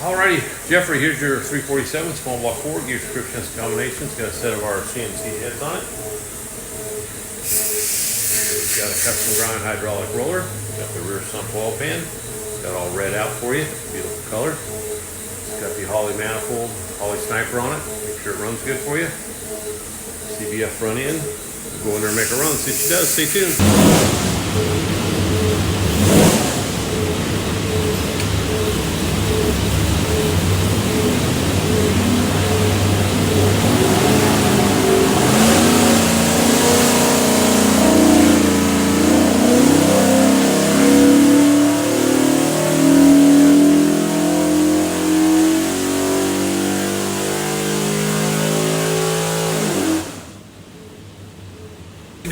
Alrighty, Geoffrey, here's your 347 small block Ford. Gear description has combinations. Got a set of our CNC heads on it. We've got a custom grind hydraulic roller. Got the rear sump oil pan. Got all red out for you. Beautiful color. It's got the Holley manifold, Holley Sniper on it. Make sure it runs good for you. CVF front end. Go in there and make a run. See what she does. Stay tuned.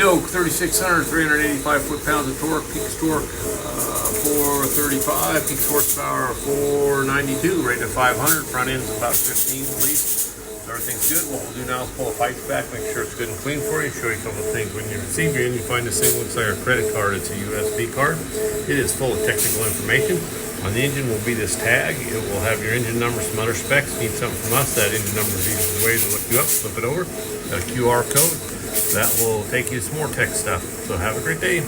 Doke, 3,600, 385 foot-pounds of torque, peak torque 435, peak horsepower 492, rated at 500, front end's about 15 at least. So everything's good. What we'll do now is pull the pipes back, make sure it's good and clean for you, show you a couple of things. When you receive your engine, you find this thing looks like a credit card. It's a USB card. It is full of technical information. On the engine will be this tag. It will have your engine number, some other specs. Need something from us, that engine number is easy way to look you up, flip it over. Got a QR code. That will take you to some more tech stuff. So have a great day.